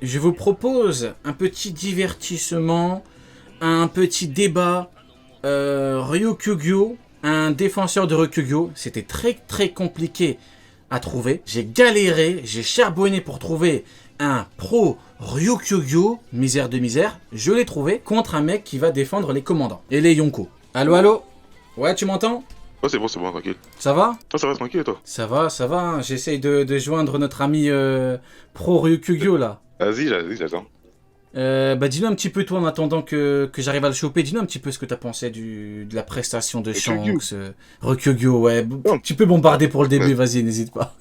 je vous propose un petit divertissement, un petit débat. Ryukugyo, un défenseur de Ryukugyo, c'était très compliqué à trouver. J'ai galéré, j'ai charbonné pour trouver un pro Ryukugyo, misère de misère. Je l'ai trouvé contre un mec qui va défendre les commandants et les Yonko. Allô, allô? Ouais, tu m'entends? Oh, c'est bon, tranquille. Ça va? Toi, ça va tranquille, toi? Ça va, hein. J'essaye de joindre notre ami pro Ryukugyo là. Vas-y, j'attends. Dis-nous un petit peu, toi, en attendant que j'arrive à le choper, dis-nous un petit peu ce que t'as pensé de la prestation de Shanks. Ryukugyo, ouais. Tu peux bombarder pour le début, Ouais. vas-y, n'hésite pas.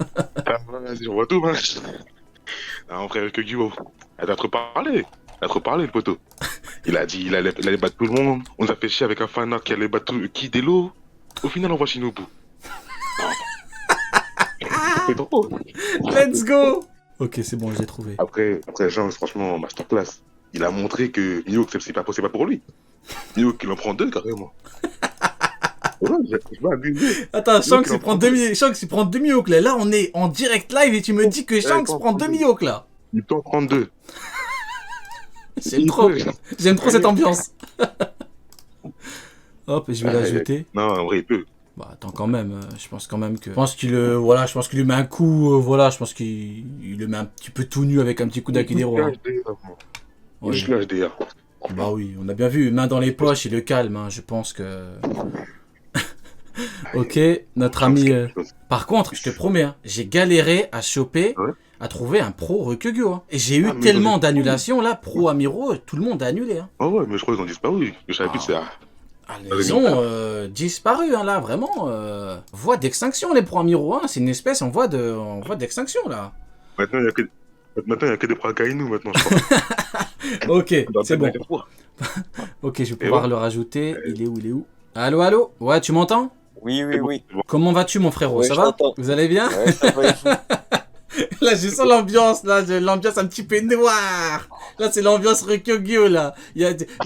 Vas-y, on voit tout, man. Non, frère, que Guillaume, elle a trop parlé. Il a trop parlé, le poteau. Il a dit il allait battre tout le monde. On nous a fait chier avec un fanart qui allait battre qui Delo. Au final, on voit Shinobu. Non. C'est trop. Let's go. Ok, c'est bon, je l'ai trouvé. Après Jean, franchement, masterclass. Il a montré que Miyok, c'est pas possible pour lui. Miyok, il en prend deux, carrément. Ouais, je vais abuser. Attends, Shanks, il prend demi-Hawk là. Là, on est en direct live et tu me dis que Shanks prend demi-Hawk là. Il peut en prendre deux. J'aime trop cette ambiance. Hop, je vais l'ajouter. Non, en vrai, il peut. Bah attends quand même, je pense quand même que... Je pense qu'il lui met un coup, je pense qu'il le met un petit peu tout nu avec un petit coup d'Akidero. Hein. Ouais. Je lâche HDR. Bah oui, on a bien vu, main dans les poches et le calme, hein, je pense que... Ok, notre ami... Par contre, je te promets, hein, j'ai galéré à choper, à trouver un pro Ryukugyo. Hein. Et j'ai eu tellement d'annulations là, pro Amiro, tout le monde a annulé. Hein. Ah ouais, mais je crois qu'ils ont disparu. Je savais plus que c'est... Ils ont disparu, hein, là, vraiment. Voie d'extinction, les pro Amiro. Hein. C'est une espèce en voie d'extinction, là. Maintenant, il n'y a que des pro Akainu, maintenant, je crois. Ok, c'est bon. Ok, je vais pouvoir le rajouter. Il est où? Allô, allô? Ouais, tu m'entends? Oui. Comment vas-tu, mon frérot? Ça va? Vous allez bien? Ouais, ça va, Là, je sens l'ambiance, là, l'ambiance un petit peu noire. Là, c'est l'ambiance Ryukugyo, là.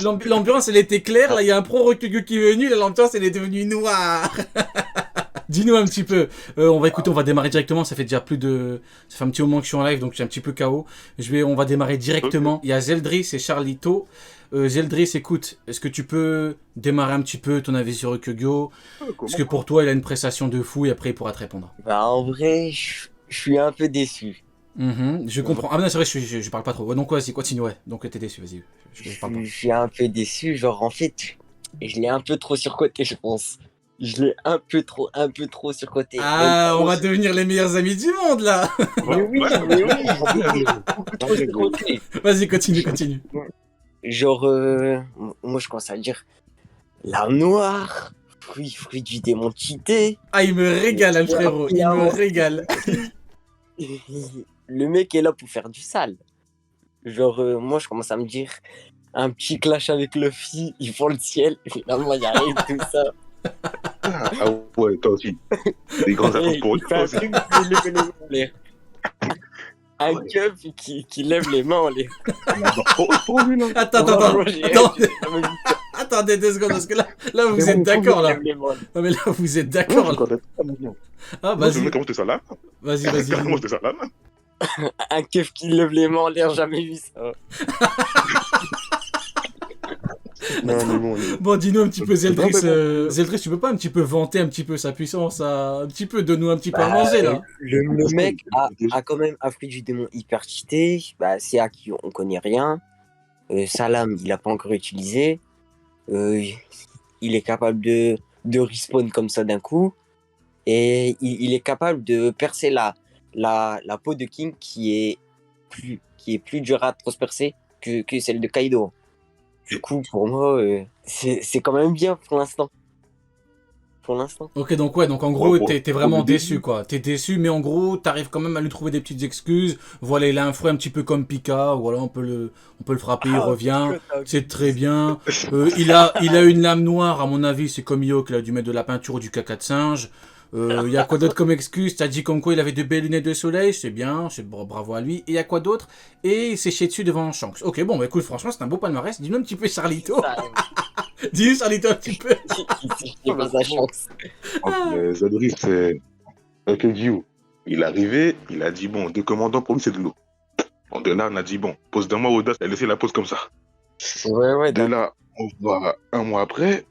L'ambiance, elle était claire, là, il y a un pro Ryukugyo qui est venu, là, l'ambiance, elle est devenue noire. Dis-nous un petit peu. On va démarrer directement, ça fait déjà ça fait un petit moment que je suis en live, donc je suis un petit peu KO. On va démarrer directement. Il y a Zeldris et Charlito. Zeldris, écoute, est-ce que tu peux démarrer un petit peu ton avis sur Ryukugyo? Est-ce que pour toi, il a une prestation de fou et après, il pourra te répondre? Bah, en vrai, je suis un peu déçu. Je comprends. Ah non, c'est vrai, je parle pas trop. Ouais, donc vas-y, continue, ouais. Donc t'es déçu, vas-y. Je suis un peu déçu, genre en fait, je l'ai un peu trop surcoté, je pense. Je l'ai un peu trop surcoté. Ah, on va devenir les meilleurs amis du monde, là. Mais oui, beaucoup trop surcoté. Vas-y, continue. Genre, moi je commence à dire, l'âme noire, fruit du démon cheaté. Ah, il me régale, le frérot, il me régale. Le mec est là pour faire du sale. Genre, moi, je commence à me dire, un petit clash avec Luffy, ils font le ciel, finalement, il arrive, tout ça. Ah ouais, toi aussi. Des grandes attentes pour lui. Il fait un truc, il lève les mains en l'air. Un keuf qui lève les mains en l'air. Attendez 2 secondes, parce que là vous êtes d'accord, là. Non, mais là, vous êtes d'accord, là. Ah, vas-y. Comment t'es ça là? Vas-y. Comment t'es ça là? Un keuf qui lève les mains en l'air, jamais vu ça. Bon, dis-nous un petit peu, Zeldris. Zeldris, tu peux pas un petit peu vanter un petit peu sa puissance, un petit peu, donne-nous un petit peu à manger, là. Le mec a quand même un fruit du démon hyper cheaté. Bah, c'est à qui on connaît rien. Salam, il a pas encore utilisé. Il est capable de respawn comme ça d'un coup. Et il est capable de percer la peau de King qui est plus dure à transpercer que celle de Kaido. Du coup, pour moi, c'est quand même bien pour l'instant. Ok, donc en gros, t'es vraiment déçu, quoi. T'es déçu, mais en gros, t'arrives quand même à lui trouver des petites excuses. Voilà, il a un fruit un petit peu comme Pika. Voilà, on peut le frapper, il revient. C'est très bien. Il a une lame noire, à mon avis, c'est comme Yo, qu'il a dû mettre de la peinture ou du caca de singe. Il y a quoi d'autre comme excuse? T'as dit comme quoi il avait de belles lunettes de soleil, c'est bien, bravo à lui. Et il y a quoi d'autre? Et il s'est chié dessus devant Shanks. Ok, bon, bah écoute, franchement, c'est un beau palmarès. Dis-nous un petit peu, Charlito. Dis-nous, Charlito, un petit peu. Zadri, c'est Ryukugyo. Il est arrivé, il a dit bon, 2 commandants pour lui, c'est de l'eau. Bon, de là, on a dit, bon, pose d'un mois, Audace, elle a laissé la pause comme ça. Ouais, De là, on voit un mois après,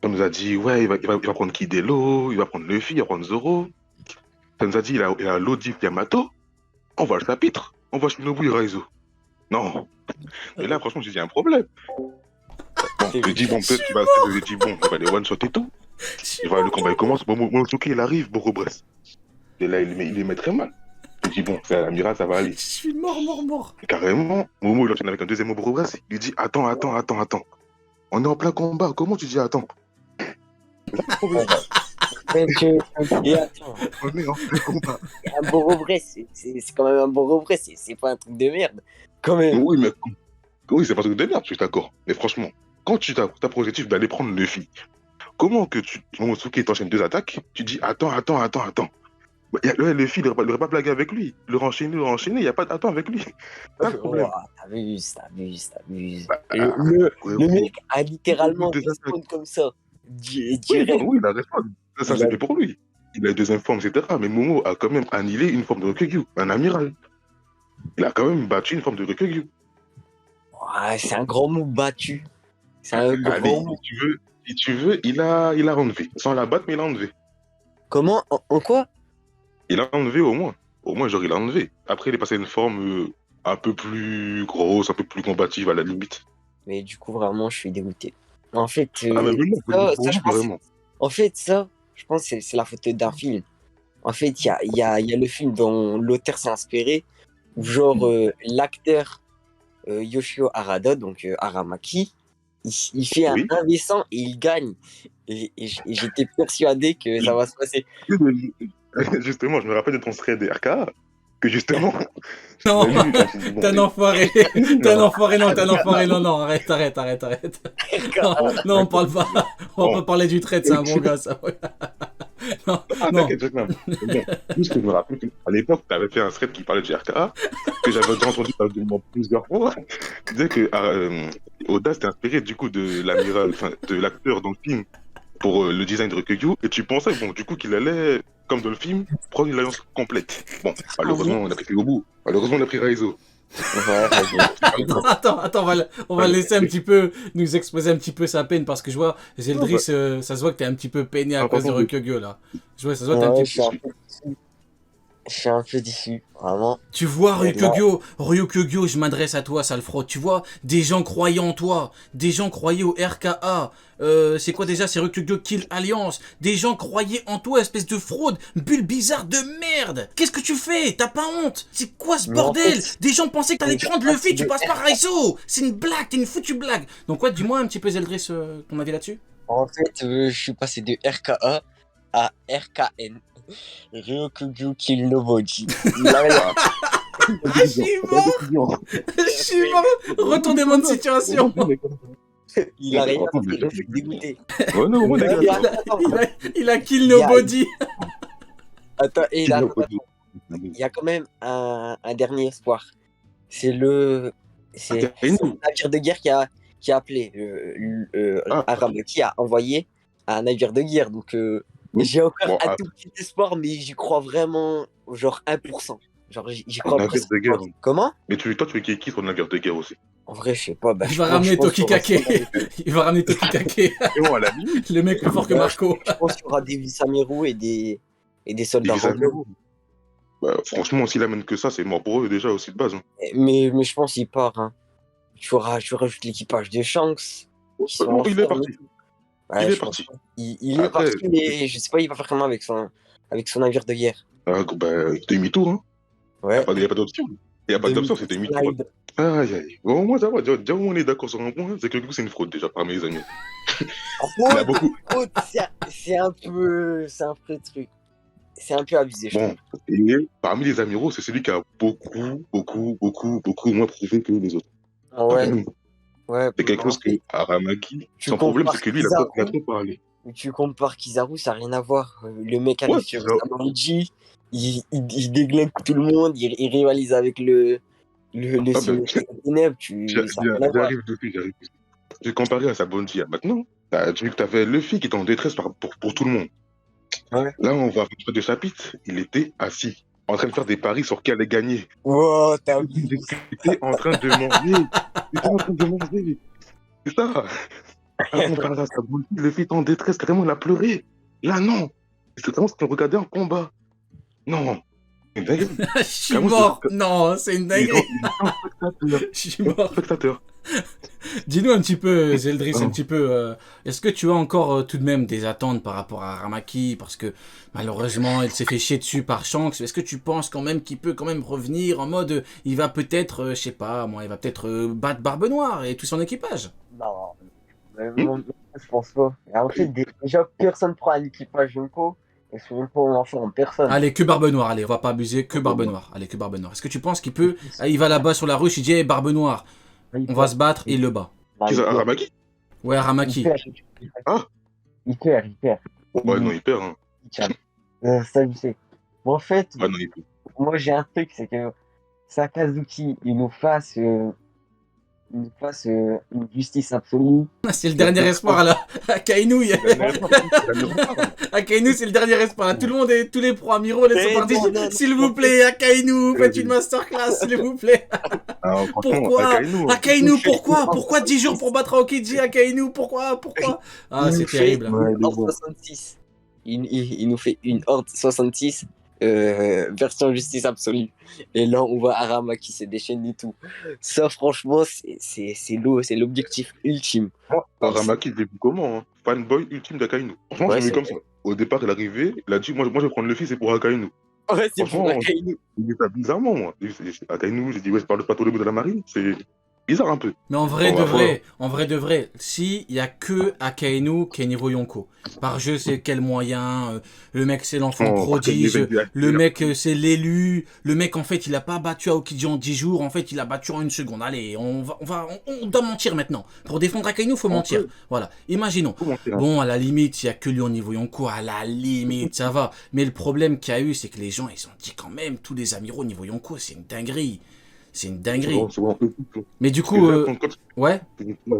on nous a dit, ouais, il va prendre Kidelo, il va prendre Luffy, il va prendre Zoro. Ça nous a dit, il a l'Audif Yamato. On voit le chapitre. On voit Shinobu et Raizo. Non. Et là, franchement, j'ai dit, il y a un problème. Bon, je dis, bon, peut-être qu'il va, je dis, bon, il va les one-shot et tout. Il va, le combat, il commence. Bon, Momosuke, il arrive, Boro-Bress. Et là, il les met très mal. Je dis, bon, c'est à l'amiral, ça va aller. Je suis mort. Carrément, Momo, il enchaîne avec un deuxième Boro-Bress. Il lui dit, attends. On est en plein combat. Comment tu dis attends? Là, le problème. Et attends, On est en plein combat. un Boro-Bress, c'est quand même un Boro-Bress, c'est pas un truc de merde. Quand même. Oui, mais oui, c'est pas un truc de merde, je suis d'accord. Mais franchement, quand tu as pour objectif d'aller prendre Luffy, comment que Momosuke t'enchaîne 2 attaques, tu dis attends. Bah, Luffy, il n'aurait pas blagué avec lui. Le renchaîner, il n'y a pas d'attends avec lui. Pas de problème. T'abuses. Bah, Le mec a littéralement respawn comme ça. Oui, Direct. il a raison. Ça c'est fait pour lui. Il a 2 formes, etc. Mais Momo a quand même annihilé une forme de Ryukyu, un amiral. Il a quand même battu une forme de Ryukyu. Ouais, c'est un grand move battu. C'est un grand Allez, move. si tu veux, il a enlevé. Sans la battre, mais il a enlevé. Comment? En quoi? Il a enlevé au moins. Au moins, genre, il a enlevé. Après, il est passé à une forme un peu plus grosse, un peu plus combative à la limite. Mais du coup, vraiment, je suis dégoûté. En fait, Ah, mais non, ça, je pense, vraiment. en fait, ça, je pense que c'est la faute d'un film. En fait, il y a le film dont l'auteur s'est inspiré, où genre l'acteur Yoshio Harada, donc Aramaki, il fait un Oui. 1v100 et il gagne. Et j'étais persuadé que ça va se passer. Justement, je me rappelle de ton thread des RKA, que justement, Non, il a lu, il s'est dit, bon, t'es un enfoiré. T'es un enfoiré, non, arrête. Non, on parle pas. On va pas parler du trait, c'est un bon gars, ça. Non. T'inquiète, Jacqueline. Bon, juste que je me rappelle qu'à l'époque, tu avais fait un thread qui parlait du RKA, que j'avais déjà entendu plusieurs fois. Tu disais que Oda s'était inspiré du coup de l'amiral, enfin de l'acteur dans le film pour le design de Ryukyu, et tu pensais, bon, du coup, qu'il allait, comme dans le film, prendre une alliance complète. Bon, malheureusement, on a pris au bout. Malheureusement, on a pris Raizo. Attends, on va laisser un petit peu nous exposer un petit peu sa peine parce que je vois, Zeldris, ça se voit que t'es un petit peu peiné à cause de Ryukyu là. Je vois, ça se voit que t'es un petit peu. Je suis un peu déçu, vraiment. Tu vois, Ryukyu, je m'adresse à toi, sale fraude. Tu vois, des gens croyaient en toi, des gens croyaient au RKA. C'est quoi déjà, c'est Ryukyu Kill Alliance. Des gens croyaient en toi, espèce de fraude, bulle bizarre de merde. Qu'est-ce que tu fais? T'as pas honte? C'est quoi ce bordel? Des gens pensaient que t'allais prendre Luffy, tu passes par Raizo. C'est une blague, t'es une foutue blague. Donc ouais, dis-moi un petit peu, Zeldris, ton avis là-dessus. En fait, je suis passé de RKA à RKN. Ryukyu Kill Nobody. Je suis mort. Retournement de situation. Il a rien fait, je suis dégoûté. Ouais, non, moi, il a kill nobody. Attends, et là, il y a quand même un dernier espoir. C'est le navire de guerre qui a appelé Aramaki a envoyé un navire de guerre. Donc j'ai encore un tout petit espoir, mais j'y crois vraiment genre 1%. Genre j'y crois presque. Comment? Mais toi tu veux qu'il y ait qui sur le navire de guerre aussi? En vrai, je sais pas. Il va ramener Tokikake. Il va ramener Tokikake. Le mec plus fort que Marco. Je pense qu'il y aura des Visamiru et des soldats romains. Bah, franchement, s'il amène que ça, c'est mort pour eux déjà aussi de base. Hein. Mais je pense qu'il part. Hein. Tu rajoutes l'équipage de Shanks. Non, il est parti. Ouais, il est parti. Il est parti, mais je sais pas, il va faire comment avec son navire de guerre. Demi-tour, hein. Ouais. Il n'y a pas d'option. Il n'y a pas d'option, c'est demi-tour. Aïe. Bon, moi, ça va. Déjà, on est d'accord sur un point, c'est que le coup, c'est une fraude déjà parmi les amis. Il y en a beaucoup. C'est un peu truc. C'est un peu abusé, je trouve. Et parmi les amiraux, c'est celui qui a beaucoup moins prouvé que les autres. Ouais. Ouais. C'est quelque chose que Aramaki, son problème, c'est que lui, il a trop parlé. Tu compares Kizaru, ça n'a rien à voir. Le mec arrive sur Samaruji, il déglingue tout le monde, il rivalise avec le ténèbres. J'arrive dessus. J'ai comparé à sa bonne fille. Maintenant, vu que tu avais Luffy qui était en détresse pour tout le monde. Ouais. Là, on va faire des chapitres. Il était assis. en train de faire des paris sur qui allait gagner. Wow, t'as J'étais en train de manger. J'étais en train de manger. C'est ça. Avant de parler à sa bouille, le fils en détresse, carrément, il a pleuré. Là, non. C'est vraiment ce qu'on regardait en combat. Non. C'est une dinguerie. Je suis Carrément, mort. Non, c'est une il est dinguerie. spectateur. Je suis mort. Spectateur. Dis-nous un petit peu, Zeldris, un petit peu. Est-ce que tu as encore tout de même des attentes par rapport à Aramaki? Parce que malheureusement, il s'est fait chier dessus par Shanks. Est-ce que tu penses quand même qu'il peut quand même revenir en mode. Il va peut-être, je sais pas, moi, il va peut-être battre Barbe Noire et tout son équipage? Non, je pense pas. Et en fait, déjà, personne prend un équipage Yonko. Et sur Yonko, on en forme personne. Allez, que Barbe Noire, allez, on va pas abuser, que Barbe Noire. Allez, que Barbe Noire. Est-ce que tu penses qu'il peut. Ah, il va là-bas sur la ruche, il dit, hey, Barbe Noire, on va se battre, et il le bat. Qui ça, Aramaki? Ouais, Aramaki. Ah. Il perd. Ouais, non, il perd. Hein. Ça, je sais. Mais en fait, Ouais, non, il perd. moi, j'ai un truc, c'est que Sakazuki, il nous fasse une justice absolue. C'est le dernier espoir là. À Kainu, Akainu, c'est le dernier espoir. Tout le monde et tous les pro amiraux, là, sont partis. S'il vous plaît, Akainu, faites une masterclass, s'il vous plaît. Ah, Pourquoi Akainu, pourquoi 10 jours pour battre Aokiji, Akainu, pourquoi Ah, c'est terrible. Horde 66. Il nous fait une Horde 66 version justice absolue. Et là, on voit Aramaki se déchaîner et tout. Ça, franchement, c'est l'objectif ultime. Aramaki, je l'ai vu comment hein. Fanboy ultime d'Akainu. Franchement, je l'ai vu comme ça. Au départ, il est arrivé, il a dit moi je vais prendre le fils, c'est pour Akainu. Ouais, c'est pour Akainu. Il dit ça bizarrement, moi. Akainu, j'ai dit ouais, je parle pas tous les mots de la marine, c'est bizarre un peu. Mais en vrai de vrai, si il y a que Akainu qui est niveau Yonko. Par jeu, c'est quel moyen le mec, c'est l'enfant prodige. Le mec, c'est l'élu. Le mec, en fait, il a pas battu Aokiji en 10 jours. En fait, il a battu en 1 seconde. Allez, on doit mentir maintenant. Pour défendre Akainu, faut mentir. Voilà. Imaginons. Bon, à la limite, il y a que lui au niveau Yonko. À la limite, ça va. Mais le problème qu'il y a eu, c'est que les gens, ils ont dit quand même, tous les amiraux au niveau Yonko, c'est une dinguerie. C'est une dinguerie. Mais du coup, ouais.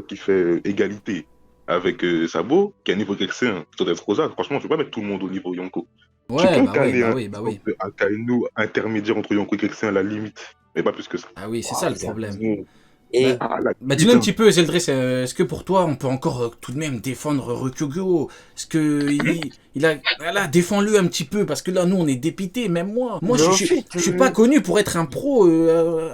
Qui fait égalité avec Sabo, qui a un niveau Gexien, sur Rosa, franchement, je ne peux pas mettre tout le monde au niveau Yonko. Ouais, bah oui. Akainu intermédiaire entre Yonko et Gexien à la limite, mais pas plus que ça. Ah oui, c'est ça le problème. Et dis-nous un petit peu, Zeldris, est-ce que pour toi, on peut encore tout de même défendre Ryukugyo? Est-ce que il a... Voilà, défends-le un petit peu, parce que là, nous, on est dépités, même moi. Moi, je suis pas connu pour être un pro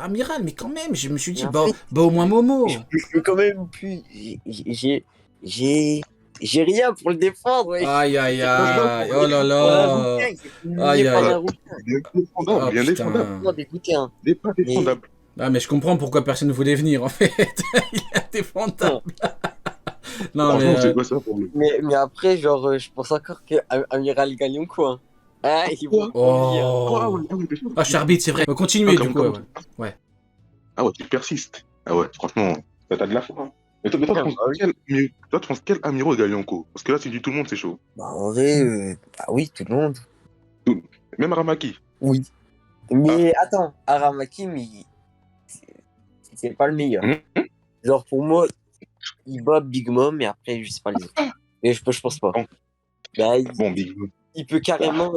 amiral, mais quand même, je me suis dit, bah au moins Momo. Je quand même plus... J'ai rien pour le défendre. Ouais. Aïe, oh là là. Aïe. Bien défendable. Il n'est pas défendable. Ah, mais je comprends pourquoi personne ne voulait venir, en fait. Il est indéfendable. Non, mais après, genre, je pense encore que Amiral gagne quoi. Ah, il va Ah, Charbit, c'est vrai. Continuez, du coup. Ouais. Ah ouais, tu persistes. Ah ouais, franchement, t'as de la foi. Mais toi, tu penses quel amiraux est Galionko? Parce que là, tu dis tout le monde, c'est chaud. Bah, en vrai, bah oui, tout le monde. Même Aramaki. Oui. Mais attends, Aramaki, mais c'est pas le meilleur. Genre, pour moi, il bat Big Mom, mais après, je sais pas les autres. Mais je pense pas. Bah, Big Mom. Il peut carrément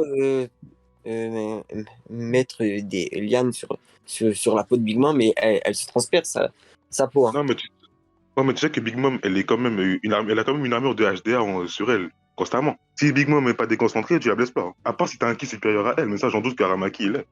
mettre des lianes sur la peau de Big Mom, mais elle se transperce sa peau. Hein. Non, mais tu sais que Big Mom, elle a quand même une armure de HDR sur elle, constamment. Si Big Mom n'est pas déconcentrée, tu la blesses pas. Hein. À part si t'as un ki supérieur à elle, mais ça, j'en doute qu'Aramaki, il est.